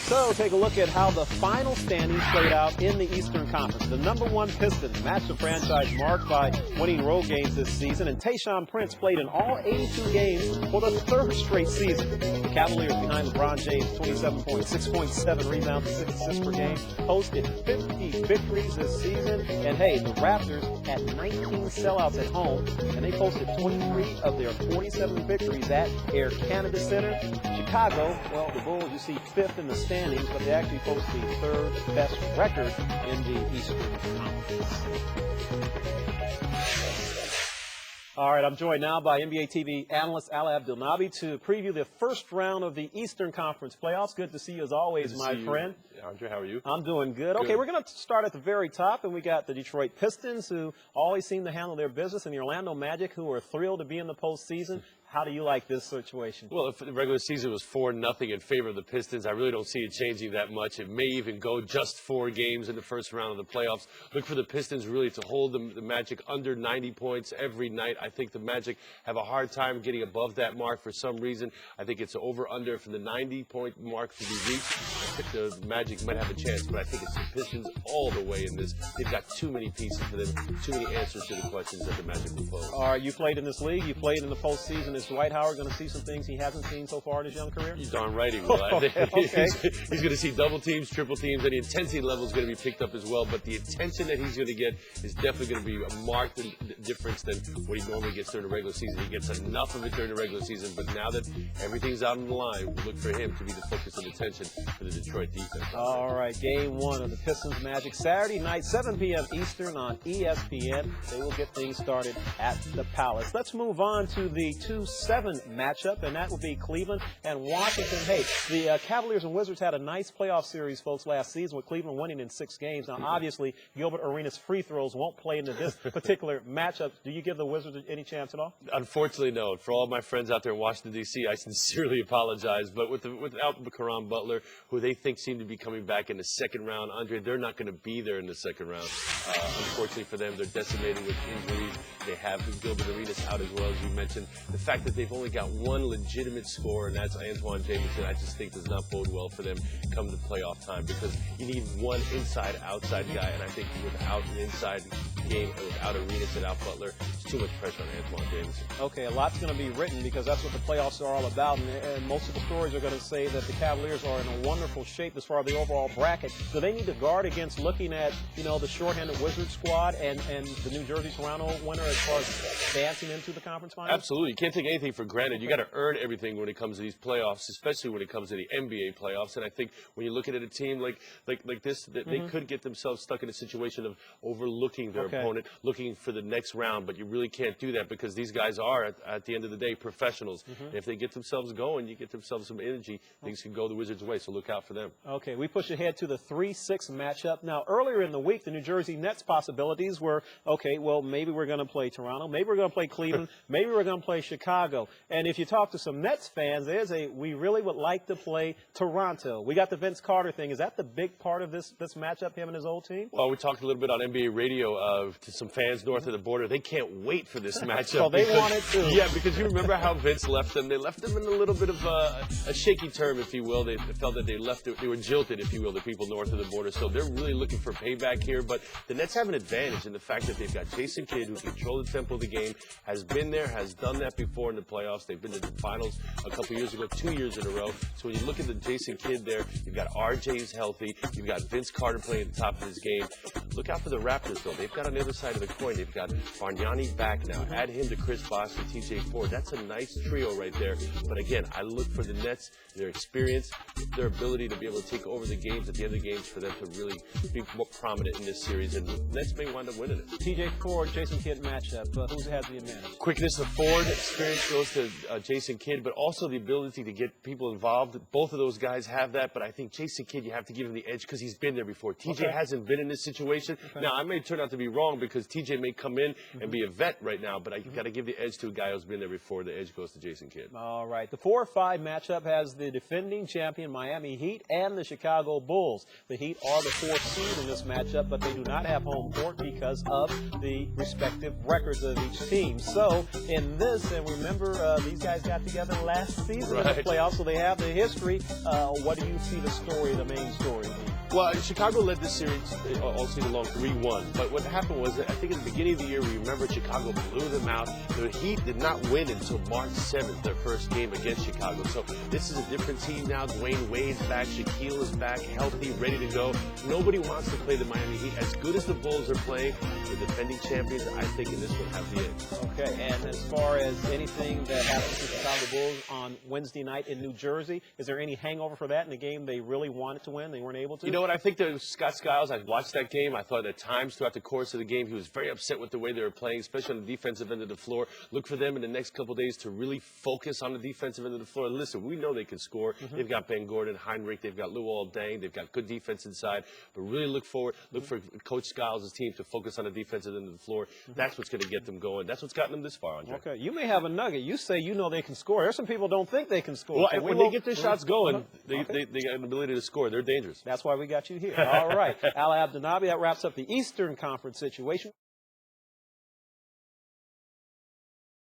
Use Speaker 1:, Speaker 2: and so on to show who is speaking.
Speaker 1: So take a look at how the final standings played out in the Eastern Conference. The number one Pistons matched the franchise mark by winning road games this season, and Tayshaun Prince played in all 82 games for the third straight season. The Cavaliers, behind LeBron James, 27 points, 6.7 rebounds, 6 assists per game, posted 50 victories this season. And hey, the Raptors had 19 sellouts at home, and they posted 23 of their 47 victories at Air Canada Center. Chicago, well, the Bulls, you see, fifth in the standings, but they actually post the third best record in the Eastern Conference. All right, I'm joined now by NBA TV analyst Ala Abdelnaby to preview the first round of the Eastern Conference playoffs. Good to see you as always, my friend.
Speaker 2: Andre, how are you?
Speaker 1: I'm doing good. Okay, we're going to start at the very top, and we got the Detroit Pistons, who always seem to handle their business, and the Orlando Magic, who are thrilled to be in the postseason. How do you like this situation?
Speaker 2: Well, if the regular season was 4-0 in favor of the Pistons, I really don't see it changing that much. It may even go just 4 games in the first round of the playoffs. Look for the Pistons really to hold the Magic under 90 points every night. I think the Magic have a hard time getting above that mark for some reason. I think it's over-under for the 90-point mark to be reached. I think the Magic might have a chance, but I think it's the Pistons all the way in this. They've got too many pieces for them, too many answers to the questions that the Magic will pose.
Speaker 1: All right, you played in this league. You played in the postseason. Is Dwight Howard going to see some things he hasn't seen so far in his young career?
Speaker 2: You're darn right he will.
Speaker 1: Okay.
Speaker 2: He's going to see double teams, triple teams, and the intensity level is going to be picked up as well. But the attention that he's going to get is definitely going to be a marked difference than what he normally gets during the regular season. He gets enough of it during the regular season, but now that everything's out on the line, we look for him to be the focus of attention for the Detroit defense.
Speaker 1: All right, game one of the Pistons Magic, Saturday night, 7 p.m. Eastern on ESPN. They will get things started at the Palace. Let's move on to the 2-7 matchup, and that will be Cleveland and Washington. Hey, the Cavaliers and Wizards had a nice playoff series, folks, last season with Cleveland winning in 6 games. Now, obviously, Gilbert Arenas' free throws won't play into this particular matchup. Do you give the Wizards any chance at all?
Speaker 2: Unfortunately, no. For all my friends out there in Washington, D.C., I sincerely apologize. But without Caron Butler, who they think seem to be coming back in the second round, Andre, they're not going to be there in the second round. Unfortunately for them, they're decimated with injuries. They have Gilbert Arenas out as well, as you mentioned. The fact that they've only got one legitimate scorer, and that's Antoine Jamison, I just think does not bode well for them come to playoff time, because you need one inside-outside guy, and I think without an inside game, and without Arenas and out Butler, there's too much pressure on Antoine Jamison.
Speaker 1: Okay, a lot's going to be written because that's what the playoffs are all about, and most of the stories are going to say that the Cavaliers are in a wonderful shape as far as the overall bracket. Do they need to guard against looking at, the shorthanded Wizards squad and the New Jersey-Toronto winner as far as advancing into the conference finals?
Speaker 2: Absolutely. You can't take anything for granted. You got to earn everything when it comes to these playoffs, especially when it comes to the NBA playoffs. And I think when you look at a team like this, that they could get themselves stuck in a situation of overlooking their opponent, looking for the next round. But you really can't do that because these guys are, at the end of the day, professionals. And if they get themselves going, you get themselves some energy, things can go the Wizards' way. So look out for them.
Speaker 1: Okay, we push ahead to the 3-6 matchup. Now, earlier in the week, the New Jersey Nets possibilities were, okay, well, maybe we're going to play Toronto, maybe we're going to play Cleveland, maybe we're going to play Chicago. And if you talk to some Nets fans, we really would like to play Toronto. We got the Vince Carter thing. Is that the big part of this matchup, him and his old team?
Speaker 2: Well, we talked a little bit on NBA radio to some fans north of the border. They can't wait for this matchup.
Speaker 1: So they want it too.
Speaker 2: Yeah, because you remember how Vince left them. They left them in a little bit of a shaky term, if you will. They felt that they were jilted, if you will, the people north of the border. So they're really looking for payback here. But the Nets have an advantage in the fact that they've got Jason Kidd, who can control the tempo of the game, has been there, has done that before in the playoffs. They've been to the finals a couple years ago, 2 years in a row. So when you look at the Jason Kidd there, you've got RJ's healthy, you've got Vince Carter playing at the top of his game. Look out for the Raptors, though. They've got on the other side of the coin, they've got Bargnani back now. Add him to Chris Bosh and TJ Ford. That's a nice trio right there. But again, I look for the Nets, their experience, their ability to be able to take over the games at the end of the games for them to really be more prominent in this series. And the Nets may wind up winning it.
Speaker 1: TJ Ford, Jason Kidd matchup. Who has the advantage?
Speaker 2: Quickness of Ford, experience goes to Jason Kidd, but also the ability to get people involved. Both of those guys have that, but I think Jason Kidd, you have to give him the edge because he's been there before. TJ hasn't been in this situation. situation. Now, I may turn out to be wrong because TJ may come in and be a vet right now, but I got to give the edge to a guy who's been there before. The edge goes to Jason Kidd.
Speaker 1: All right. The 4-5 matchup has the defending champion Miami Heat and the Chicago Bulls. The Heat are the 4th seed in this matchup, but they do not have home court because of the respective records of each team. So in this, and remember, these guys got together last season in the playoffs, so they have the history. What do you see the story, the main story?
Speaker 2: Well, Chicago led this series all season long 3-1. But what happened was, I think at the beginning of the year, we remember Chicago blew them out. The Heat did not win until March 7th, their first game against Chicago. So this is a different team now. Dwayne Wade's back. Shaquille is back, healthy, ready to go. Nobody wants to play the Miami Heat. As good as the Bulls are playing, the defending champions, I think in this one have the edge.
Speaker 1: Okay, and as far as anything that happens to the Chicago Bulls on Wednesday night in New Jersey, is there any hangover for that in the game they really wanted to win, they weren't able to?
Speaker 2: You know what? I think that Scott Skiles, I watched that game. I thought at times throughout the course of the game, he was very upset with the way they were playing, especially on the defensive end of the floor. Look for them in the next couple of days to really focus on the defensive end of the floor. Listen, we know they can score. They've got Ben Gordon, Heinrich, they've got Luol Deng, they've got good defense inside. But really look for Coach Skiles' team to focus on the defensive end of the floor. That's what's going to get them going. That's what's gotten them this far, Andre.
Speaker 1: Okay, you may have a nugget. You say you know they can score. There's some people don't think they can score.
Speaker 2: Well,
Speaker 1: So
Speaker 2: when they get their shots going, they got an ability to score. They're dangerous.
Speaker 1: That's why we got you here. All right. Al Abdenabi, that wraps up the Eastern Conference situation.